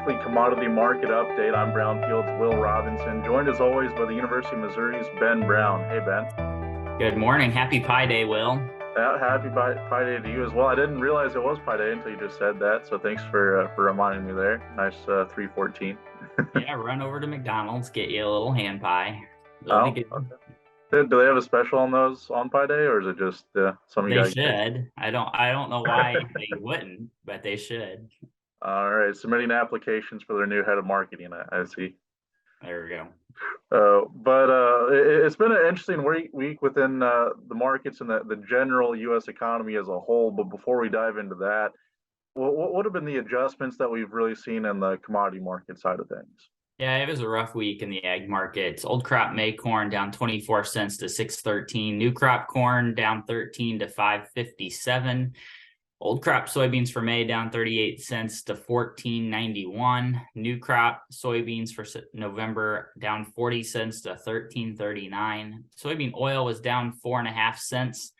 weekly commodity market update. I'm Brownfield's Will Robinson, joined as always by the University of Missouri's Ben Brown. Hey, Ben. Good morning. Happy Pi Day, Will. Happy Pi Day to you as well. I didn't realize it was Pi Day until you just said that, so thanks for reminding me there. Nice 314. Yeah, run over to McDonald's, get you a little hand pie. It'll be Oh, good. okay. Do they have a special on those on Pi Day, or is it just something you They gotta get? should. I don't know why they wouldn't, but they should. All right, submitting applications for their new head of marketing. I see. There we go. It's been an interesting week within the markets and the general U.S. economy as a whole. But before we dive into that, what have been the adjustments that we've really seen in the commodity market side of things? Yeah, it was a rough week in the ag markets. Old crop May corn down 24 cents to 6.13. New crop corn down 13 to 5.57. Old crop soybeans for May down 38 cents to 14.91. New crop soybeans for November down 40 cents to 13.39. Soybean oil was down 4.5 cents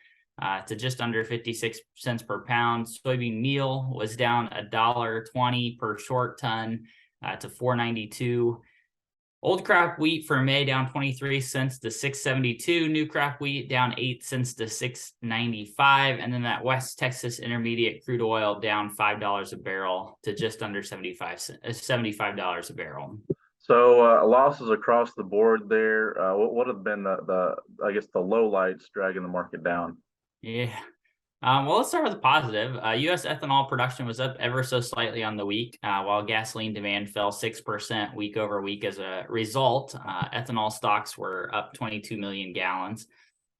to just under 56 cents per pound. Soybean meal was down $1.20 per short ton to 4.92. Old crop wheat for May down 23 cents to 6.72. New crop wheat down 8 cents to 6.95. And then that West Texas Intermediate crude oil down $5 a barrel to just under $75 a barrel. So losses across the board there. What have been the I guess the low lights dragging the market down? Yeah. Well, let's start with the positive. U.S. ethanol production was up ever so slightly on the week, while gasoline demand fell 6% week over week. As a result, ethanol stocks were up 22 million gallons.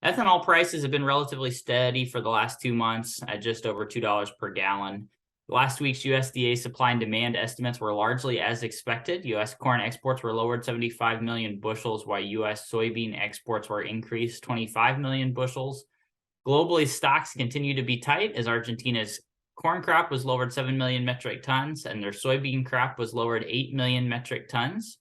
Ethanol prices have been relatively steady for the last 2 months at just over $2 per gallon. Last week's USDA supply and demand estimates were largely as expected. U.S. corn exports were lowered 75 million bushels, while U.S. soybean exports were increased 25 million bushels. Globally, stocks continue to be tight as Argentina's corn crop was lowered 7 million metric tons and their soybean crop was lowered 8 million metric tons.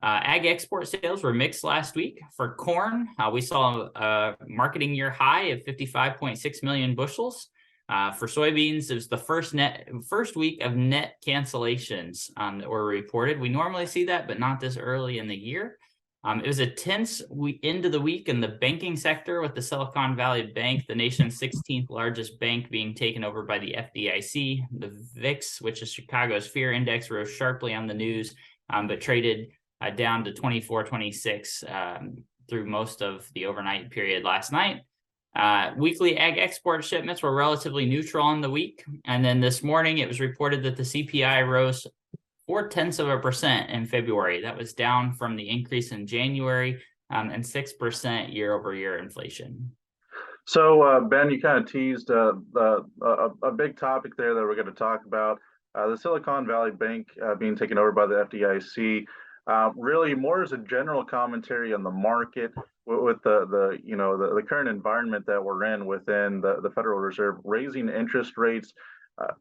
Ag export sales were mixed last week. For corn, we saw a marketing year high of 55.6 million bushels. For soybeans, it was the first week of net cancellations that were reported. We normally see that, but not this early in the year. It was a tense end of the week in the banking sector, with the Silicon Valley Bank, the nation's 16th largest bank, being taken over by the FDIC. The VIX, which is Chicago's fear index, rose sharply on the news, but traded down to 24.26 through most of the overnight period last night. Weekly ag export shipments were relatively neutral on the week. And then this morning, it was reported that the CPI rose 0.4% in February. That was down from the increase in January, and 6% year over year inflation. So, Ben, you kind of teased a big topic there that we're going to talk about. The Silicon Valley Bank being taken over by the FDIC. Really more as a general commentary on the market with the current environment that we're in within the Federal Reserve raising interest rates.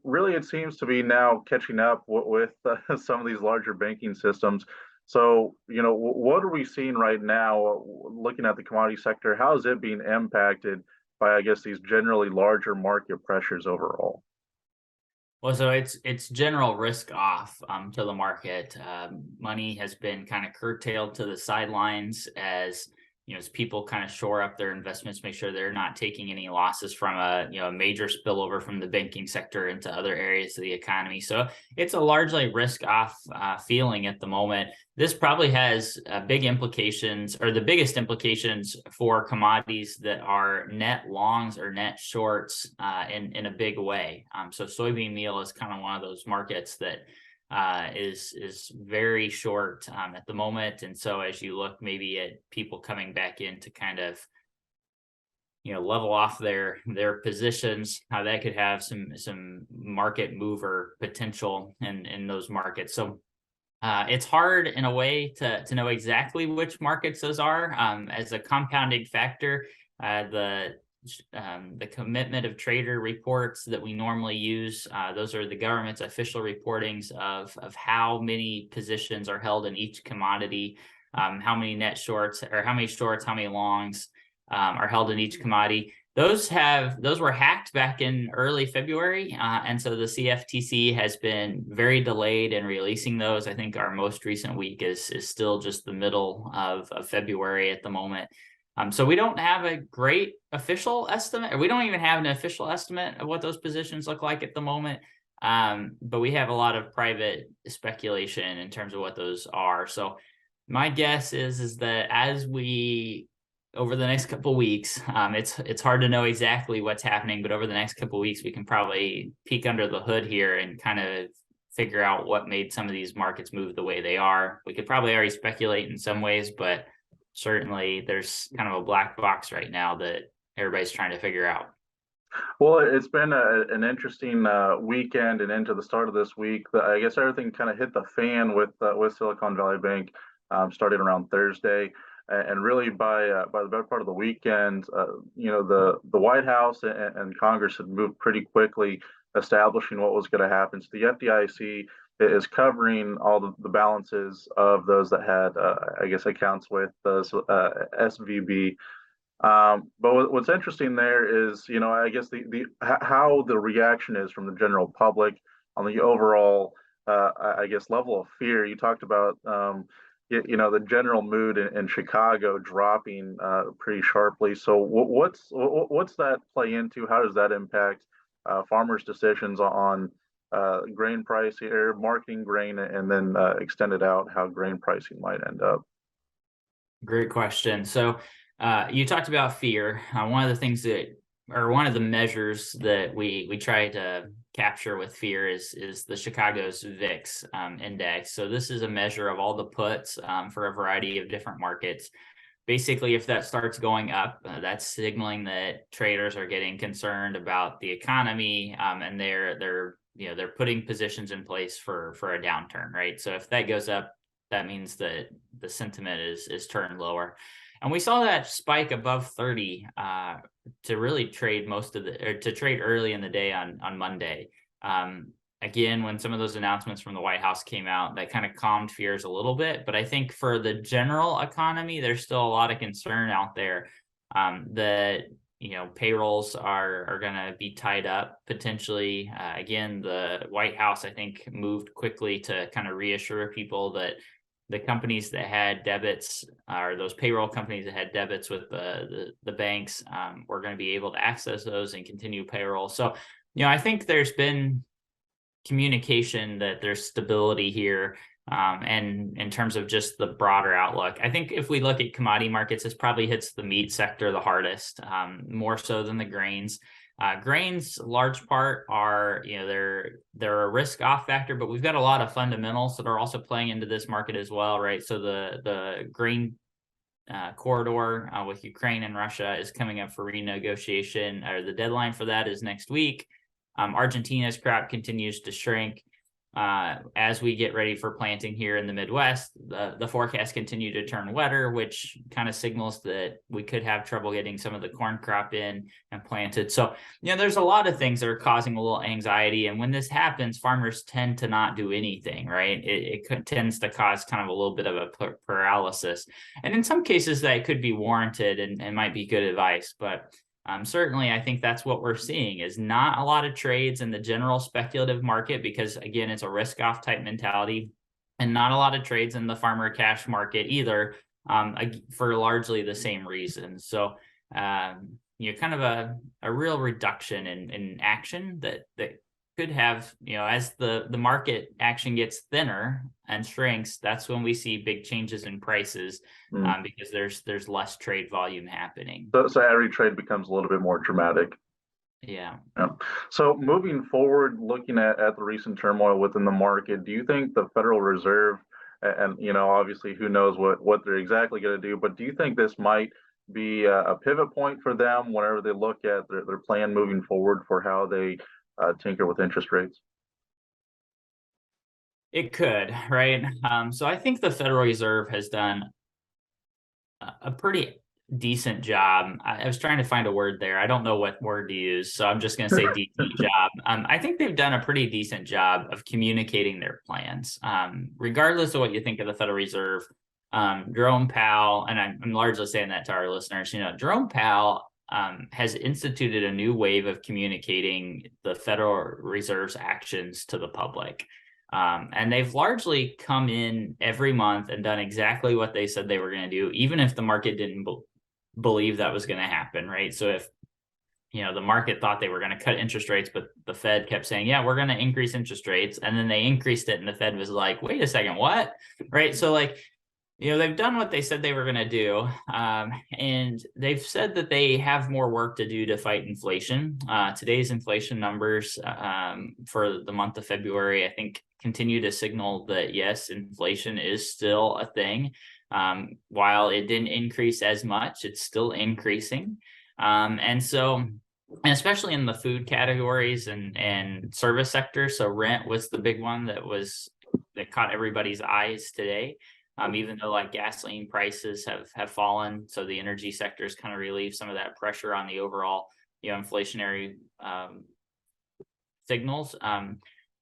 Really, it seems to be now catching up with some of these larger banking systems. So, what are we seeing right now, looking at the commodity sector? How is it being impacted by, I guess, these generally larger market pressures overall? Well, so it's general risk off to the market. Money has been kind of curtailed to the sidelines as people kind of shore up their investments, make sure they're not taking any losses from a major spillover from the banking sector into other areas of the economy. So it's a largely risk off feeling at the moment. This probably has big implications, or the biggest implications, for commodities that are net longs or net shorts in a big way. So soybean meal is kind of one of those markets that is very short at the moment. And so as you look maybe at people coming back in to kind of level off their positions, how that could have some market mover potential in those markets. So it's hard in a way to know exactly which markets those are. As a compounding factor, the commitment of trader reports that we normally use, those are the government's official reportings of how many positions are held in each commodity, how many net shorts, or how many shorts, how many longs are held in each commodity. Those were hacked back in early February, and so the CFTC has been very delayed in releasing those. I think our most recent week is still just the middle of February at the moment. So we don't have a great official estimate, or we don't even have an official estimate of what those positions look like at the moment. But we have a lot of private speculation in terms of what those are. So my guess is that as we over the next couple of weeks, it's hard to know exactly what's happening, but over the next couple of weeks, we can probably peek under the hood here and kind of figure out what made some of these markets move the way they are. We could probably already speculate in some ways, but certainly there's kind of a black box right now that everybody's trying to figure out. Well, it's been an interesting weekend and into the start of this week. I guess everything kind of hit the fan with Silicon Valley Bank starting around Thursday, and really by the better part of the weekend, the White House and Congress had moved pretty quickly, establishing what was going to happen. So the FDIC is covering all the balances of those that had, I guess, accounts with SVB. But what's interesting there is, I guess how the reaction is from the general public on the overall, I guess, level of fear. You talked about, the general mood in Chicago dropping pretty sharply. So what's that play into? How does that impact farmers' decisions on grain pricing or marketing grain, and then extended out how grain pricing might end up? Great question. So you talked about fear. One of the things one of the measures that we try to capture with fear is the Chicago's VIX index. So this is a measure of all the puts for a variety of different markets. Basically, if that starts going up, that's signaling that traders are getting concerned about the economy, and they're putting positions in place for a downturn, right? So if that goes up, that means that the sentiment is turned lower. And we saw that spike above 30 to really trade to trade early in the day on Monday. Again, when some of those announcements from the White House came out, that kind of calmed fears a little bit. But I think for the general economy, there's still a lot of concern out there that payrolls are going to be tied up potentially. Again, the White House, I think, moved quickly to kind of reassure people that the companies that had debits, or those payroll companies that had debits with the banks, were going to be able to access those and continue payroll. So, I think there's been communication that there's stability here. And in terms of just the broader outlook, I think if we look at commodity markets, this probably hits the meat sector the hardest, more so than the grains. Grains, large part, are they're a risk off factor, but we've got a lot of fundamentals that are also playing into this market as well, right? So the grain corridor with Ukraine and Russia is coming up for renegotiation, or the deadline for that is next week. Argentina's crop continues to shrink. As we get ready for planting here in the Midwest, the forecasts continue to turn wetter, which kind of signals that we could have trouble getting some of the corn crop in and planted. So, there's a lot of things that are causing a little anxiety. And when this happens, farmers tend to not do anything, right? It tends to cause kind of a little bit of a paralysis. And in some cases, that could be warranted and might be good advice. But certainly, I think that's what we're seeing, is not a lot of trades in the general speculative market, because, again, it's a risk-off type mentality, and not a lot of trades in the farmer cash market either, for largely the same reasons. So, kind of a real reduction in action that could have, as the market action gets thinner and shrinks, that's when we see big changes in prices, because there's less trade volume happening. So every trade becomes a little bit more dramatic. Yeah. So moving forward, looking at the recent turmoil within the market, do you think the Federal Reserve, and obviously who knows what they're exactly going to do, but do you think this might be a pivot point for them whenever they look at their plan moving forward for how they tinker with interest rates? It could, right? So I think the Federal Reserve has done a pretty decent job. I was trying to find a word there. I don't know what word to use, so I'm just going to say decent job. I think they've done a pretty decent job of communicating their plans. Regardless of what you think of the Federal Reserve, Jerome Powell, and I'm largely saying that to our listeners, Jerome Powell has instituted a new wave of communicating the Federal Reserve's actions to the public. And they've largely come in every month and done exactly what they said they were going to do, even if the market didn't believe that was going to happen, right? So if the market thought they were going to cut interest rates, but the Fed kept saying, yeah, we're going to increase interest rates. And then they increased it and the Fed was like, wait a second, what? Right. So they've done what they said they were going to do. And they've said that they have more work to do to fight inflation. Today's inflation numbers for the month of February, I think, continue to signal that, yes, inflation is still a thing. While it didn't increase as much, it's still increasing. And especially in the food categories and service sector. So rent was the big one that caught everybody's eyes today. Even though gasoline prices have fallen, so the energy sector has kind of relieved some of that pressure on the overall inflationary signals.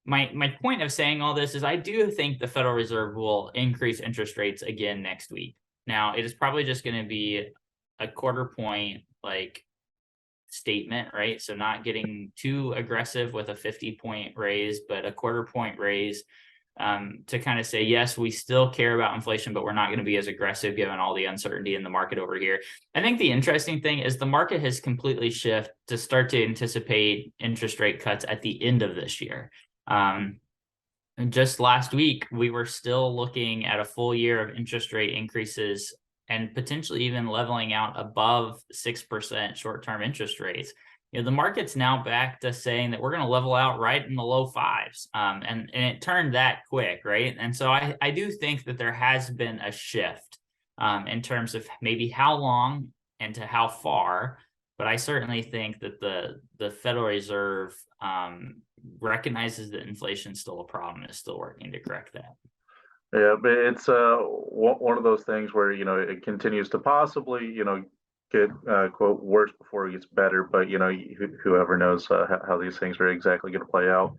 My point of saying all this is I do think the Federal Reserve will increase interest rates again next week. Now, it is probably just going to be a quarter point statement, right? So not getting too aggressive with a 50-point raise, but a quarter point raise to kind of say, yes, we still care about inflation, but we're not going to be as aggressive given all the uncertainty in the market over here. I think the interesting thing is the market has completely shifted to start to anticipate interest rate cuts at the end of this year. Just last week, we were still looking at a full year of interest rate increases and potentially even leveling out above 6% short-term interest rates. The market's now back to saying that we're going to level out right in the low fives. And it turned that quick, right? And so I do think that there has been a shift in terms of maybe how long and to how far. But I certainly think that the Federal Reserve recognizes that inflation is still a problem and is still working to correct that. Yeah, but it's one of those things where it continues to possibly get quote worse before it gets better, but whoever knows how these things are exactly going to play out.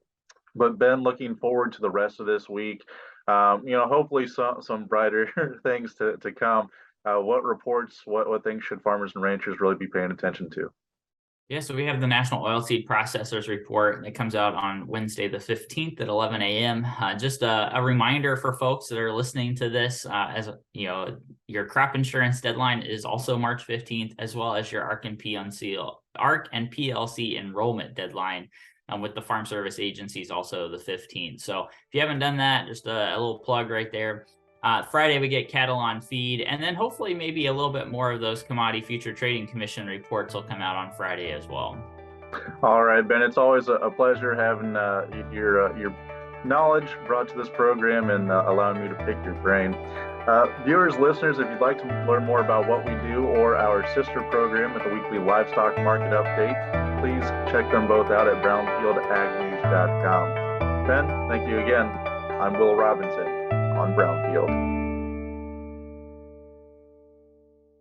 But Ben, looking forward to the rest of this week, hopefully some brighter things to come. What reports, what things should farmers and ranchers really be paying attention to? Yeah, so we have the National Oilseed Processors Report that comes out on Wednesday, the 15th at 11 a.m. Just a reminder for folks that are listening to this, your crop insurance deadline is also March 15th, as well as your ARC and PLC enrollment deadline with the Farm Service Agencies also the 15th. So if you haven't done that, just a little plug right there. Friday, we get cattle on feed, and then hopefully maybe a little bit more of those Commodity Future Trading Commission reports will come out on Friday as well. All right, Ben, it's always a pleasure having your knowledge brought to this program and allowing me to pick your brain. Viewers, listeners, if you'd like to learn more about what we do or our sister program with the weekly livestock market update, please check them both out at brownfieldagnews.com. Ben, thank you again. I'm Will Robinson on Brownfield.